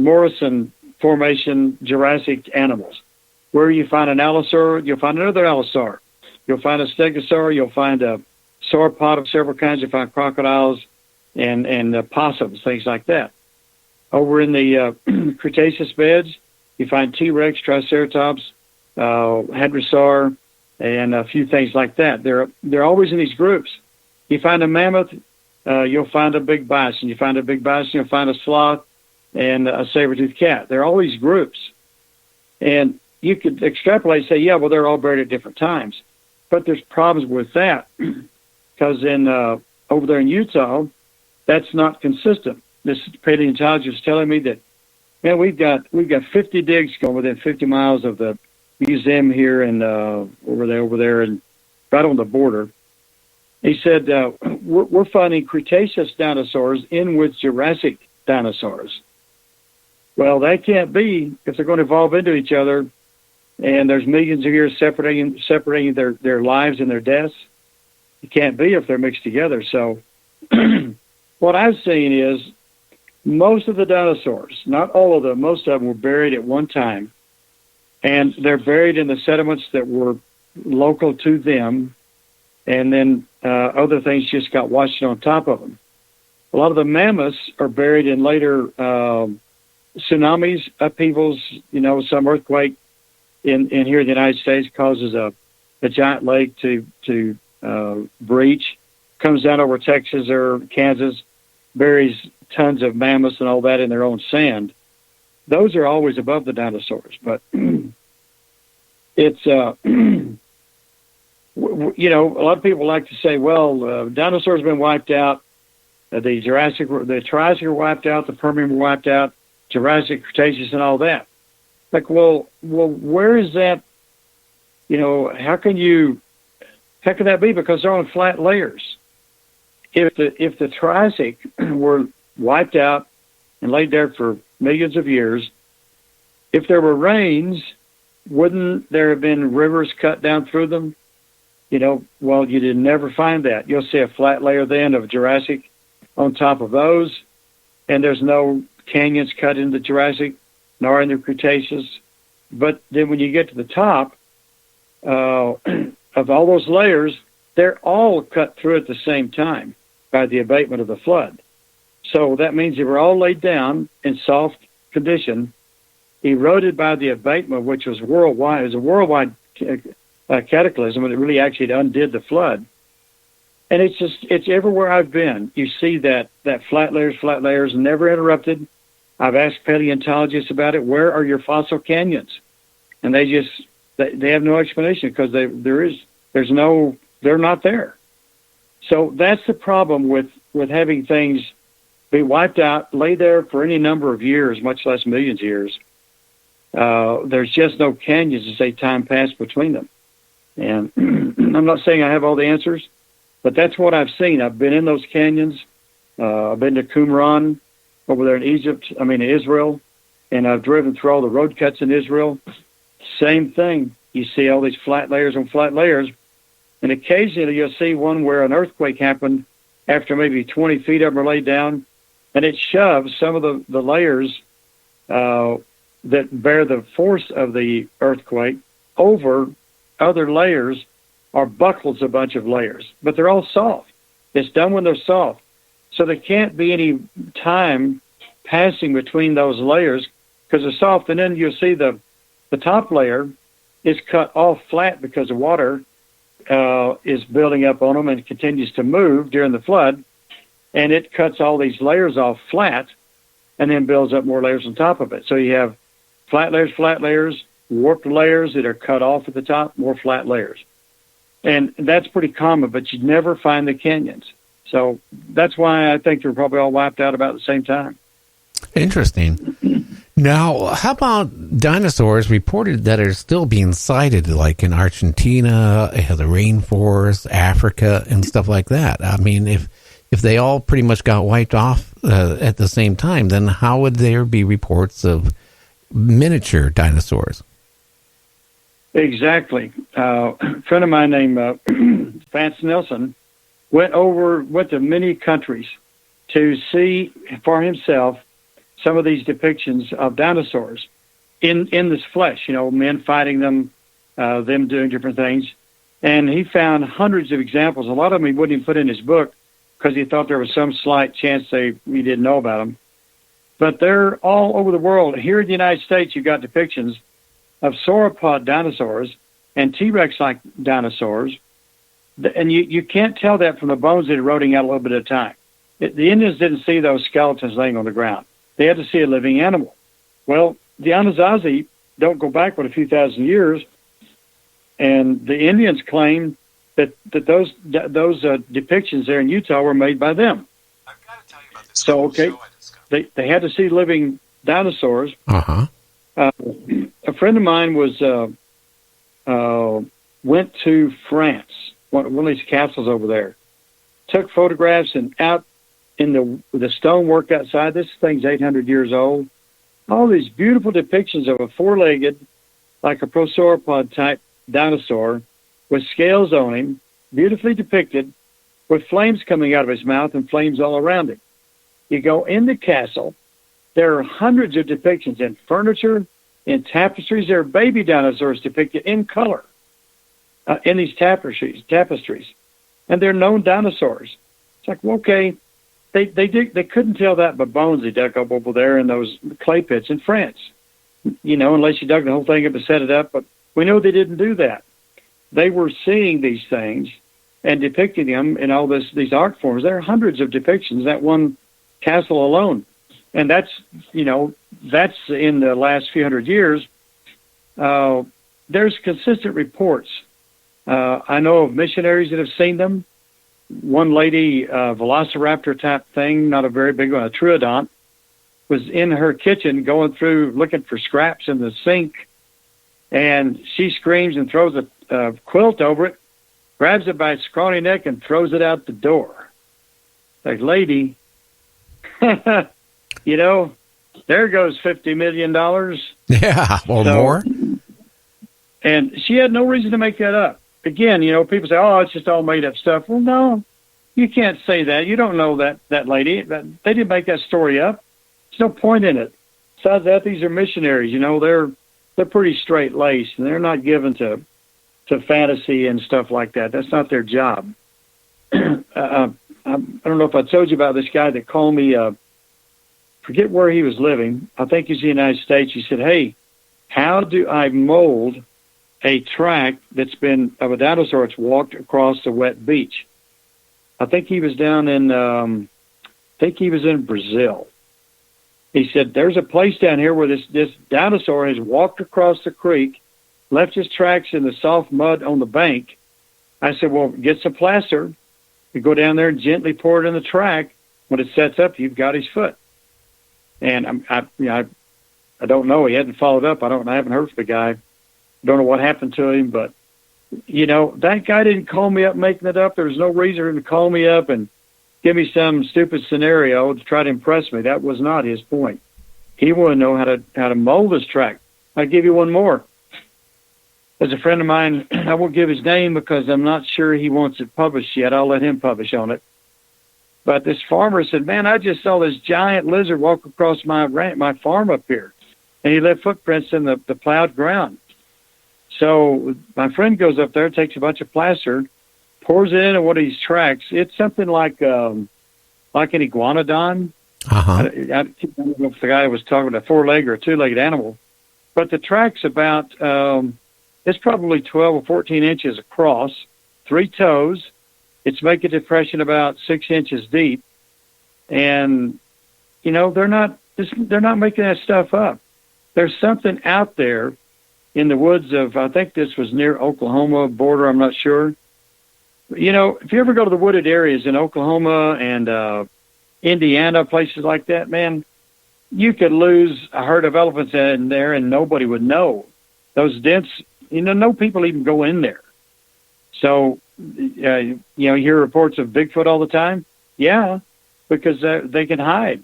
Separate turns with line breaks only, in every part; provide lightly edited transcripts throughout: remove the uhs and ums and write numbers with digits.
Morrison Formation Jurassic animals. Where you find an allosaur, you'll find another allosaur. You'll find a stegosaur. You'll find a sauropod of several kinds. You'll find crocodiles and possums, things like that. Over in the Cretaceous beds, you find T-Rex, Triceratops, Hadrosaur, and a few things like that. They're always in these groups. You find a mammoth, you'll find a big bison. You find a big bison, you'll find a sloth and a saber-toothed cat. They're all these groups. And you could extrapolate and say, yeah, well, they're all buried at different times. But there's problems with that because over there in Utah, that's not consistent. This paleontologist is telling me that, man, we've got 50 digs going within 50 miles of the museum here and over there and right on the border. He said, we're finding Cretaceous dinosaurs in with Jurassic dinosaurs. Well, that can't be if they're going to evolve into each other and there's millions of years separating their lives and their deaths. It can't be if they're mixed together. So what I've seen is most of the dinosaurs, not all of them, most of them were buried at one time. And they're buried in the sediments that were local to them. And then other things just got washed on top of them. A lot of the mammoths are buried in later tsunamis, upheavals, some earthquake in here in the United States causes a giant lake to breach, comes down over Texas or Kansas, buries tons of mammoths and all that in their own sand. Those are always above the dinosaurs, but it's a lot of people like to say, well, dinosaurs have been wiped out, the Triassic were wiped out, the Permian were wiped out, Jurassic, Cretaceous, and all that. Like, well, where is that? How can that be? Because they're on flat layers. If the Triassic were wiped out and laid there for millions of years, if there were rains, wouldn't there have been rivers cut down through them? Well, you did never find that. You'll see a flat layer then of Jurassic on top of those, and there's no canyons cut in the Jurassic, nor in the Cretaceous. But then when you get to the top of all those layers, they're all cut through at the same time by the abatement of the flood. So that means they were all laid down in soft condition, eroded by the abatement, which was worldwide. It was a worldwide cataclysm, and it really actually undid the flood. And it's everywhere I've been. You see that flat layers, never interrupted. I've asked paleontologists about it. Where are your fossil canyons? And they have no explanation because they're not there. So that's the problem with having things be wiped out, lay there for any number of years, much less millions of years. There's just no canyons to say time passed between them. And I'm not saying I have all the answers, but that's what I've seen. I've been in those canyons. I've been to Qumran over there in Israel, and I've driven through all the road cuts in Israel. Same thing. You see all these flat layers on flat layers, and occasionally you'll see one where an earthquake happened after maybe 20 feet of them are laid down, and it shoves some of the layers that bear the force of the earthquake over other layers or buckles a bunch of layers. But they're all soft. It's done when they're soft. So there can't be any time passing between those layers because they're soft. And then you'll see the top layer is cut off flat because the water is building up on them and continues to move during the flood. And it cuts all these layers off flat and then builds up more layers on top of it. So you have flat layers, warped layers that are cut off at the top, more flat layers. And that's pretty common, but you never find the canyons. So that's why I think they're probably all wiped out about the same time.
Interesting. Now, how about dinosaurs reported that are still being sighted, like in Argentina, the rainforest, Africa, and stuff like that? I mean, if they all pretty much got wiped off at the same time, then how would there be reports of miniature dinosaurs?
Exactly. A friend of mine named Vance Nelson went to many countries to see for himself some of these depictions of dinosaurs in this flesh, men fighting them, them doing different things. And he found hundreds of examples. A lot of them he wouldn't even put in his book because he thought there was some slight chance we didn't know about them. But they're all over the world. Here in the United States, you've got depictions of sauropod dinosaurs and T-Rex-like dinosaurs. And you can't tell that from the bones that are eroding out a little bit at a time. The Indians didn't see those skeletons laying on the ground. They had to see a living animal. Well, the Anasazi don't go backward a few thousand years, and the Indians claim that those depictions there in Utah were made by them.
I've got to tell you about this
They had to see living dinosaurs.
Uh-huh.
A friend of mine went to France, one of these castles over there, took photographs, and out in the stonework outside, this thing's 800 years old, all these beautiful depictions of a four-legged, like a prosauropod type dinosaur with scales on him, beautifully depicted, with flames coming out of his mouth and flames all around him. You go in the castle, there are hundreds of depictions in furniture, in tapestries. There are baby dinosaurs depicted in color in these tapestries. And they're known dinosaurs. It's like, well, okay, they couldn't tell that by bones they dug up over there in those clay pits in France. Unless you dug the whole thing up and set it up. But we know they didn't do that. They were seeing these things and depicting them in all these art forms. There are hundreds of depictions, that one castle alone. And that's in the last few hundred years. There's consistent reports. I know of missionaries that have seen them. One lady, velociraptor type thing, not a very big one, a troodont, was in her kitchen going through looking for scraps in the sink, and she screams and throws a quilt over it, grabs it by its scrawny neck, and throws it out the door. Like, lady, there goes $50 million.
Yeah, or more.
And she had no reason to make that up. Again, people say, oh, it's just all made up stuff. Well, no, you can't say that. You don't know that lady. They didn't make that story up. There's no point in it. Besides that, these are missionaries. They're pretty straight-laced, and they're not given to fantasy and stuff like that. That's not their job. I don't know if I told you about this guy that called me, forget where he was living. I think he's in the United States. He said, hey, how do I mold a track of a dinosaur that's walked across the wet beach? I think he was down in Brazil. He said, there's a place down here where this dinosaur has walked across the creek, left his tracks in the soft mud on the bank. I said, well, get some plaster. You go down there and gently pour it in the track. When it sets up, you've got his foot. And I don't know. He hadn't followed up. I haven't heard from the guy. Don't know what happened to him, but that guy didn't call me up making it up. There was no reason for him to call me up and give me some stupid scenario to try to impress me. That was not his point. He wanted to know how to mold this track. I'll give you one more. There's a friend of mine, I won't give his name because I'm not sure he wants it published yet. I'll let him publish on it. But this farmer said, man, I just saw this giant lizard walk across my farm up here. And he left footprints in the plowed ground. So my friend goes up there, takes a bunch of plaster, pours it into one of these tracks. It's something like an iguanodon.
Uh-huh.
I don't know if the guy was talking about a four-legged or a two-legged animal. But the track's about, it's probably 12 or 14 inches across, 3 toes. It's making a depression about 6 inches deep. And, they're not making that stuff up. There's something out there in the woods of, I think this was near Oklahoma border, I'm not sure. If you ever go to the wooded areas in Oklahoma and Indiana, places like that, man, you could lose a herd of elephants in there and nobody would know. Those dense, no people even go in there. So, you hear reports of Bigfoot all the time? Yeah, because they can hide.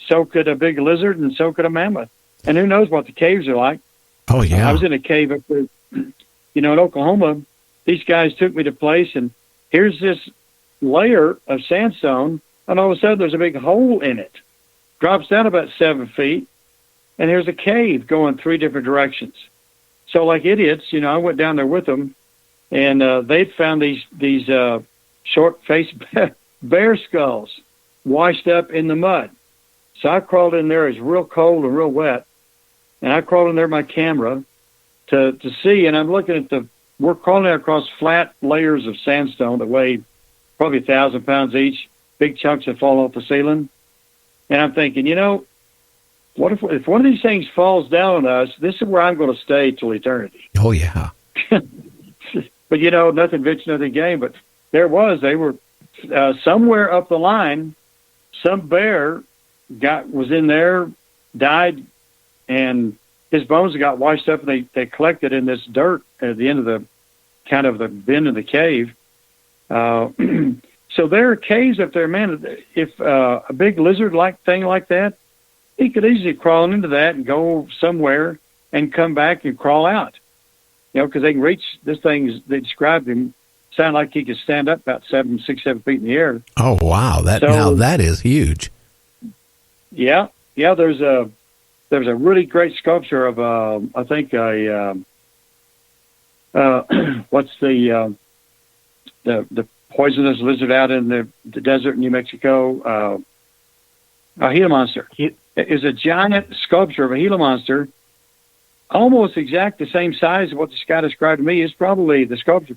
So could a big lizard and so could a mammoth. And who knows what the caves are like.
Oh, yeah.
I was in a cave up there, in Oklahoma. These guys took me to a place, and here's this layer of sandstone, and all of a sudden there's a big hole in it. drops down about 7 feet, and there's a cave going 3 different directions. So like idiots, I went down there with them, and they'd found these short-faced bear skulls washed up in the mud. So I crawled in there. It's real cold and real wet, and I crawled in there with my camera to see, and I'm looking at we're crawling across flat layers of sandstone that weigh probably 1,000 pounds each, big chunks that fall off the ceiling. And I'm thinking, what if one of these things falls down on us, this is where I'm going to stay till eternity.
Oh, yeah.
But, nothing venture, nothing gain. But there it was. They were somewhere up the line, some bear was in there, died, and his bones got washed up, and they collected in this dirt at the end of the bend of the cave. So there are caves up there, man. If a big lizard-like thing like that, he could easily crawl into that and go somewhere and come back and crawl out. Because they can reach this thing. They described him sound like he could stand up about 6, 7 feet in the air.
Oh wow! Now that is huge.
Yeah. There's a really great sculpture of I think what's the poisonous lizard out in the desert in New Mexico? A Gila monster. It is a giant sculpture of a Gila monster, almost exact the same size of what this guy described to me. Is probably the sculpture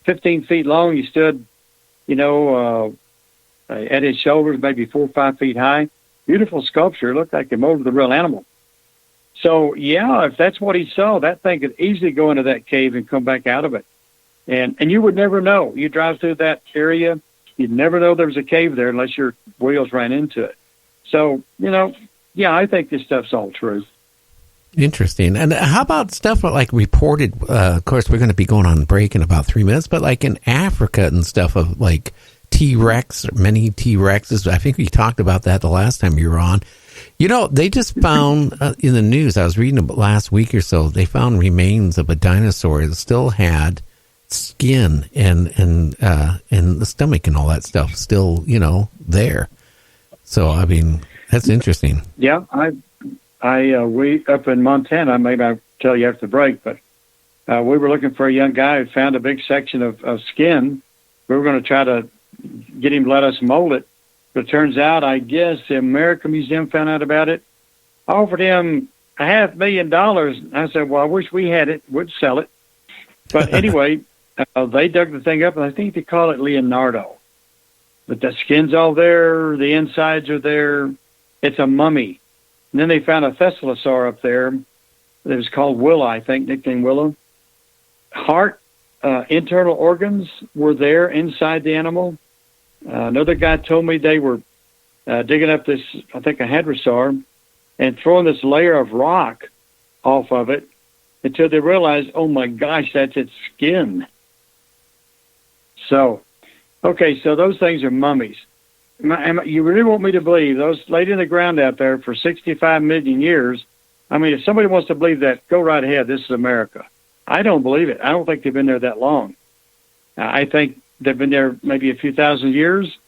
15 feet long. He stood, at his shoulders, maybe 4 or 5 feet high. Beautiful sculpture. It looked like it molded the real animal. So, yeah, if that's what he saw, that thing could easily go into that cave and come back out of it. And you would never know. You drive through that area, you'd never know there was a cave there unless your wheels ran into it. So, yeah, I think this stuff's all true.
Interesting. And how about stuff like reported, of course, we're going to be going on break in about 3 minutes, but like in Africa and stuff of like T-Rex, many T-Rexes. I think we talked about that the last time you were on. They just found in the news, I was reading about last week or so, they found remains of a dinosaur that still had skin and the stomach and all that stuff still, there. So, I mean, that's interesting.
Yeah, we up in Montana, maybe I'll tell you after the break, but we were looking for a young guy who found a big section of skin. We were going to try to get him to let us mold it. But it turns out, I guess, the American Museum found out about it, offered him $500,000. I said, well, I wish we had it. We'd sell it. But anyway, they dug the thing up, and I think they call it Leonardo. But the skin's all there. The insides are there. It's a mummy. And then they found a thessaliosaur up there. It was called Willow, I think, nicknamed Willow. Heart, internal organs were there inside the animal. Another guy told me they were digging up this, I think, a hadrosaur, and throwing this layer of rock off of it until they realized, oh my gosh, that's its skin. So, okay, so those things are mummies. You really want me to believe those laid in the ground out there for 65 million years? I mean, if somebody wants to believe that, go right ahead. This is America. I don't believe it. I don't think they've been there that long. I think they've been there maybe a few thousand years,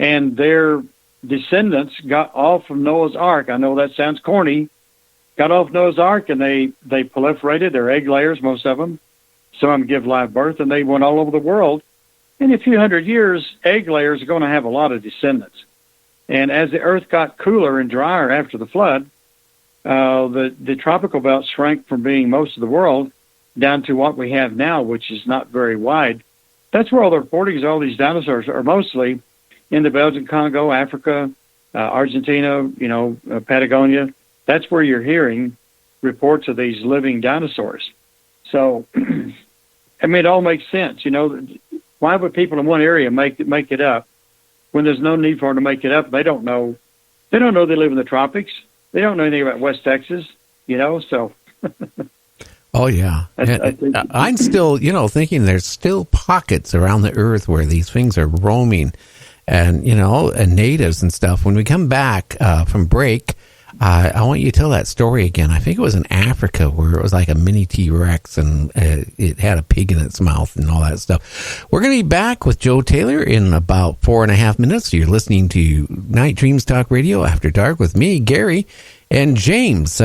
and their descendants got off of Noah's Ark. I know that sounds corny. Got off Noah's Ark, and they proliferated. They're egg layers, most of them. Some of them give live birth, and they went all over the world. In a few hundred years, egg layers are going to have a lot of descendants. And as the earth got cooler and drier after the flood, the tropical belt shrank from being most of the world down to what we have now, which is not very wide. That's where all the reporting is. All these dinosaurs are mostly in the Belgian Congo, Africa, Argentina, Patagonia. That's where you're hearing reports of these living dinosaurs. So, I mean, it all makes sense. Why would people in one area make it up when there's no need for them to make it up? They don't know. They don't know they live in the tropics. They don't know anything about West Texas, so.
Oh, yeah. I'm still, thinking there's still pockets around the earth where these things are roaming and, and natives and stuff. When we come back from break, I want you to tell that story again. I think it was in Africa where it was like a mini T-Rex and it had a pig in its mouth and all that stuff. We're going to be back with Joe Taylor in about 4.5 minutes. You're listening to Night Dreams Talk Radio After Dark with me, Gary, and James.